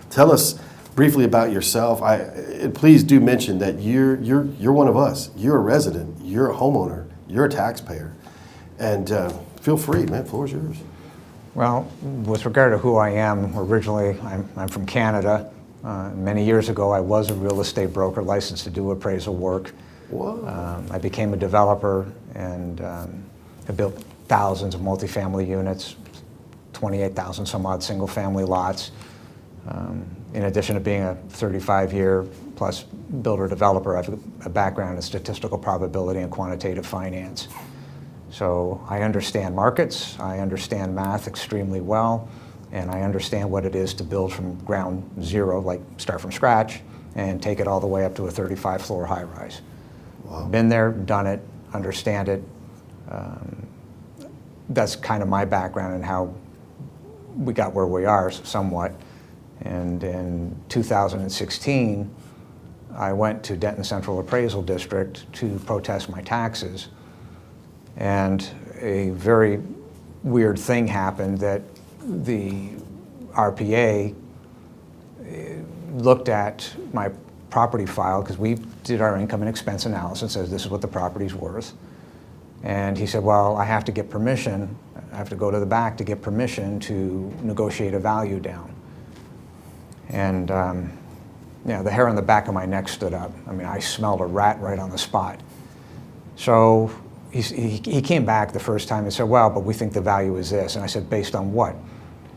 Tell us briefly about yourself. Please do mention that you're one of us. You're a resident. You're a homeowner. You're a taxpayer. And feel free, man. Floor is yours. Well, with regard to who I am, originally I'm from Canada. Many years ago, I was a real estate broker licensed to do appraisal work. Whoa. I became a developer and have built thousands of multifamily units, 28,000 some odd single family lots. In addition to being a 35-year plus builder developer, I have a background in statistical probability and quantitative finance. So I understand markets, I understand math extremely well, and I understand what it is to build from ground zero, like start from scratch, and take it all the way up to a 35-floor high-rise. Wow. Been there, done it, understand it. That's kind of my background and how we got where we are somewhat. And in 2016, I went to Denton Central Appraisal District to protest my taxes. And a very weird thing happened that the RPA looked at my property file, because we did our income and expense analysis, says this is what the property's worth. And he said, well, I have to get permission. I have to go to the back to get permission to negotiate a value down. And the hair on the back of my neck stood up. I mean, I smelled a rat right on the spot. So he came back the first time and said, well, but we think the value is this. And I said, based on what?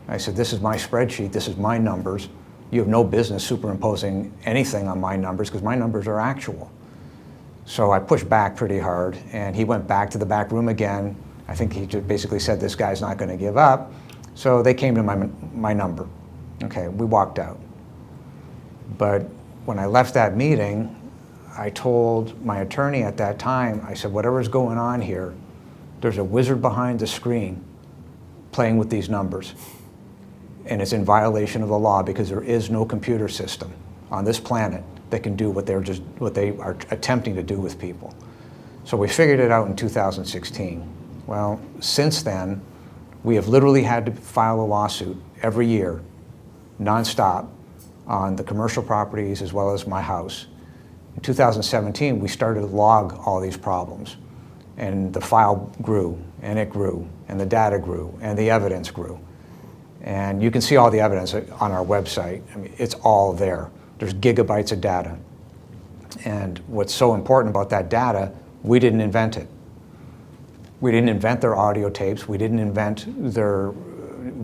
I said, this is my spreadsheet, this is my numbers. You have no business superimposing anything on my numbers because my numbers are actual. So I pushed back pretty hard, and he went back to the back room again. I think he just basically said, this guy's not going to give up. So they came to my number. Okay, we walked out. But when I left that meeting, I told my attorney at that time, I said, whatever's going on here, there's a wizard behind the screen playing with these numbers. And it's in violation of the law because there is no computer system on this planet that can do what they are attempting to do with people. So we figured it out in 2016. Well, since then, we have literally had to file a lawsuit every year, nonstop, on the commercial properties as well as my house. In 2017, we started to log all these problems, and the file grew, and it grew, and the data grew, and the evidence grew. And you can see all the evidence on our website. I mean, it's all there. There's gigabytes of data. And what's so important about that data, we didn't invent it. We didn't invent their audio tapes. We didn't invent their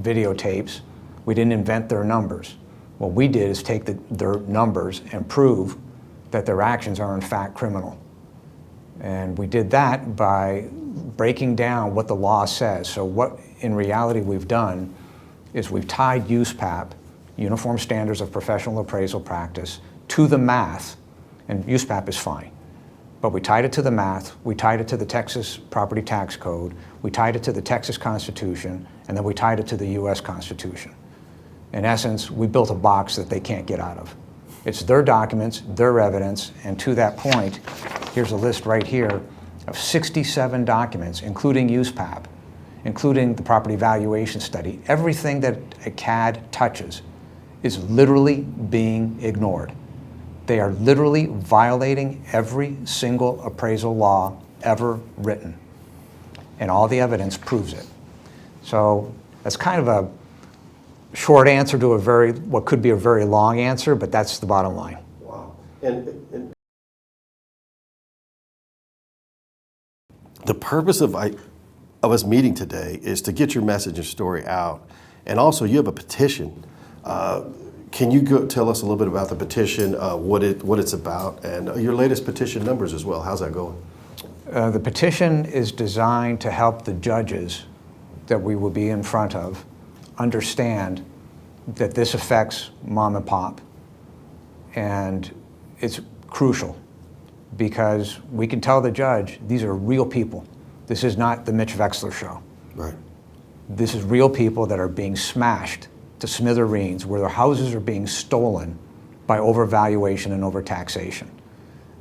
videotapes. We didn't invent their numbers. What we did is take their numbers and prove that their actions are in fact criminal. And we did that by breaking down what the law says. So what in reality we've done is we've tied USPAP, Uniform Standards of Professional Appraisal Practice, to the math, and USPAP is fine. But we tied it to the math, we tied it to the Texas Property Tax Code, we tied it to the Texas Constitution, and then we tied it to the US Constitution. In essence, we built a box that they can't get out of. It's their documents, their evidence, and to that point, here's a list right here of 67 documents, including USPAP, including the property valuation study. Everything that a CAD touches is literally being ignored. They are literally violating every single appraisal law ever written. And all the evidence proves it. So that's kind of a short answer to what could be a very long answer, but that's the bottom line. Wow. And the purpose of us meeting today is to get your message and story out. And also, you have a petition. Can you tell us a little bit about the petition, what it's about, and your latest petition numbers as well? How's that going? The petition is designed to help the judges that we will be in front of understand that this affects mom and pop. And it's crucial because we can tell the judge, these are real people. This is not the Mitch Vexler show. Right. This is real people that are being smashed to smithereens, where their houses are being stolen by overvaluation and overtaxation.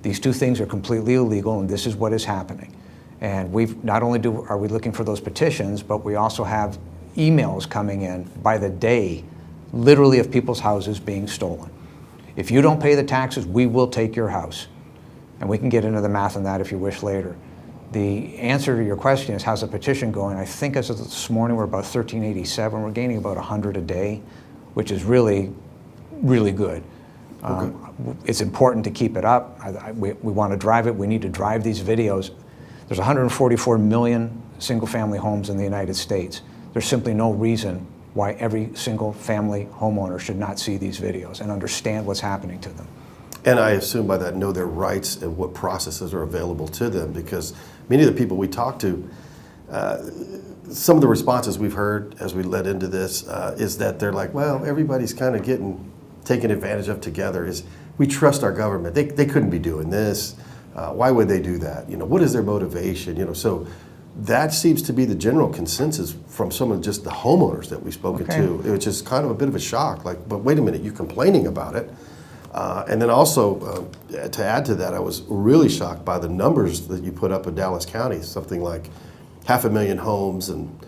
These two things are completely illegal, and this is what is happening. And we've not only are we looking for those petitions, but we also have emails coming in by the day literally of people's houses being stolen. If you don't pay the taxes, we will take your house. And we can get into the math on that if you wish later. The answer to your question is, how's the petition going? I think as of this morning, we're about 1387. We're gaining about 100 a day, which is really, really good. Okay. It's important to keep it up. We want to drive it. We need to drive these videos. There's 144 million single-family homes in the United States. There's simply no reason why every single-family homeowner should not see these videos and understand what's happening to them. And I assume by that know their rights and what processes are available to them, because many of the people we talk to, some of the responses we've heard as we led into this is that they're like, well, everybody's kind of getting taken advantage of together. Is we trust our government. They couldn't be doing this. Why would they do that? You know, what is their motivation? You know, so that seems to be the general consensus from some of just the homeowners that we've spoken to. It was just kind of a bit of a shock. Like, but wait a minute, you're complaining about it. And then also, to add to that, I was really shocked by the numbers that you put up in Dallas County, something like 500,000 homes and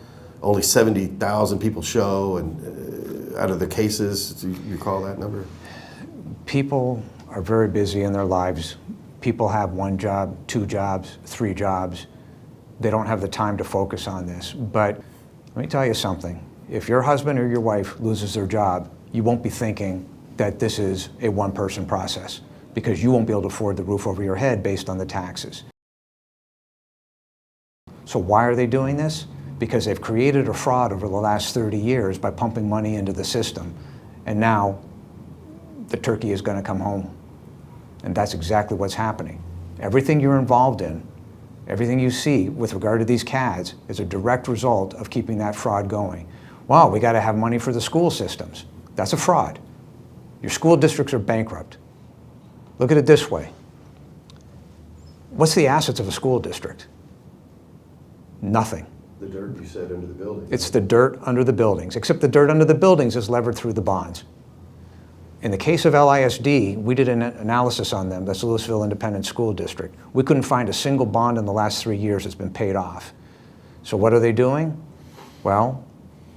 only 70,000 people show, and out of the cases, do you recall that number? People are very busy in their lives. People have 1 job, 2 jobs, 3 jobs. They don't have the time to focus on this. But let me tell you something. If your husband or your wife loses their job, you won't be thinking that this is a one-person process, because you won't be able to afford the roof over your head based on the taxes. So why are they doing this? Because they've created a fraud over the last 30 years by pumping money into the system. And now the turkey is going to come home. And that's exactly what's happening. Everything you're involved in, everything you see with regard to these CADs is a direct result of keeping that fraud going. Wow, we got to have money for the school systems. That's a fraud. Your school districts are bankrupt. Look at it this way. What's the assets of a school district? Nothing. The dirt you said under the building. It's the dirt under the buildings, except the dirt under the buildings is levered through the bonds. In the case of LISD, we did an analysis on them. That's the Louisville Independent School District. We couldn't find a single bond in the last 3 years that's been paid off. So what are they doing? Well,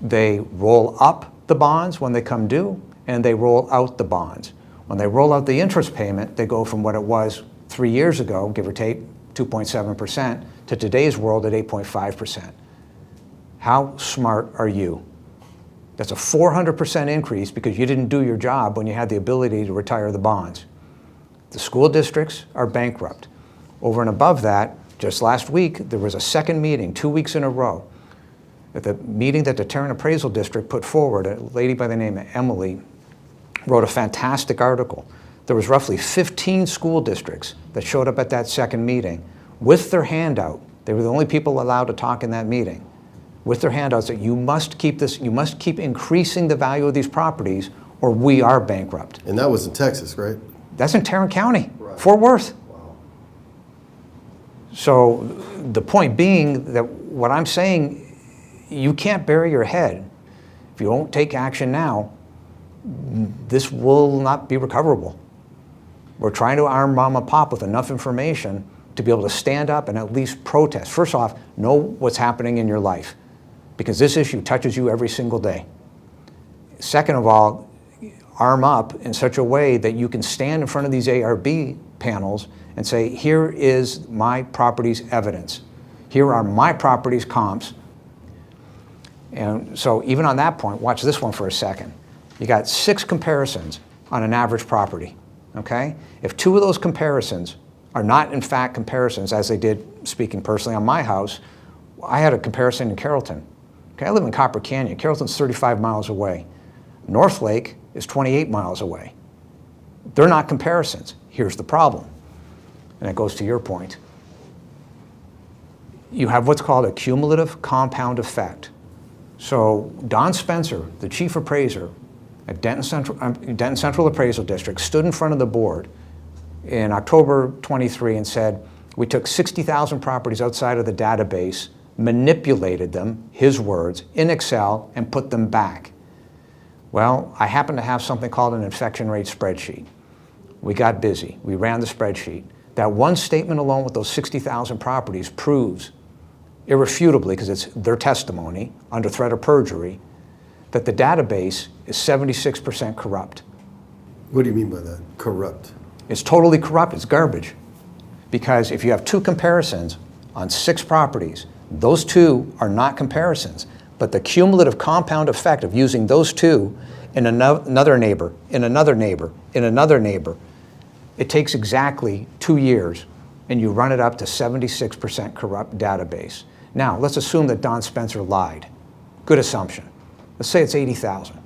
they roll up the bonds when they come due, and they roll out the bonds. When they roll out the interest payment, they go from what it was 3 years ago, give or take 2.7%, to today's world at 8.5%. How smart are you? That's a 400% increase because you didn't do your job when you had the ability to retire the bonds. The school districts are bankrupt. Over and above that, just last week, there was a second meeting, 2 weeks in a row. At the meeting that the Tarrant Appraisal District put forward, a lady by the name of Emily wrote a fantastic article. There was roughly 15 school districts that showed up at that second meeting with their handout. They were the only people allowed to talk in that meeting. With their handouts that you must keep increasing the value of these properties or we are bankrupt. And that was in Texas, right? That's in Tarrant County, Right. Fort Worth. Wow. So the point being that what I'm saying, you can't bury your head. If you don't take action now, this will not be recoverable. We're trying to arm mom and pop with enough information to be able to stand up and at least protest. First off, know what's happening in your life, because this issue touches you every single day. Second of all, arm up in such a way that you can stand in front of these ARB panels and say, here is my property's evidence. Here are my property's comps. And so even on that point, watch this one for a second. You got 6 comparisons on an average property, okay? If 2 of those comparisons are not in fact comparisons, as they did, speaking personally on my house, I had a comparison in Carrollton. Okay, I live in Copper Canyon. Carrollton's 35 miles away. North Lake is 28 miles away. They're not comparisons. Here's the problem, and it goes to your point. You have what's called a cumulative compound effect. So Don Spencer, the chief appraiser at Denton Central Appraisal District, stood in front of the board in October 23 and said, we took 60,000 properties outside of the database, manipulated them, his words, in Excel and put them back. Well, I happen to have something called an infection rate spreadsheet. We got busy. We ran the spreadsheet. That one statement alone with those 60,000 properties proves irrefutably, because it's their testimony under threat of perjury, that the database is 76% corrupt. What do you mean by that? Corrupt? It's totally corrupt. It's garbage. Because if you have two comparisons on 6 properties, those 2 are not comparisons. But the cumulative compound effect of using those 2 in another neighbor, in another neighbor, in another neighbor, it takes exactly 2 years, and you run it up to 76% corrupt database. Now, let's assume that Don Spencer lied. Good assumption. Let's say it's 80,000.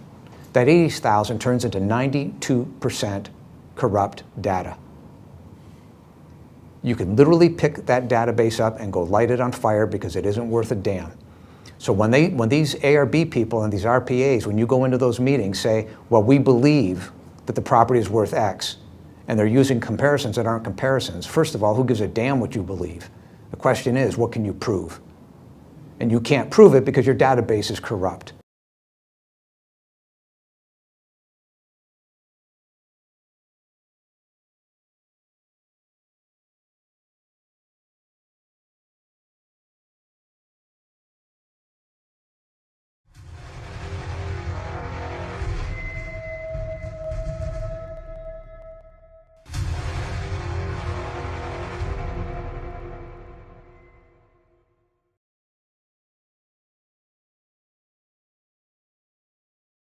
That 80,000 turns into 92% corrupt data. You can literally pick that database up and go light it on fire because it isn't worth a damn. So when these ARB people and these RPAs, when you go into those meetings, say, well, we believe that the property is worth X, and they're using comparisons that aren't comparisons, first of all, who gives a damn what you believe? The question is, what can you prove? And you can't prove it because your database is corrupt.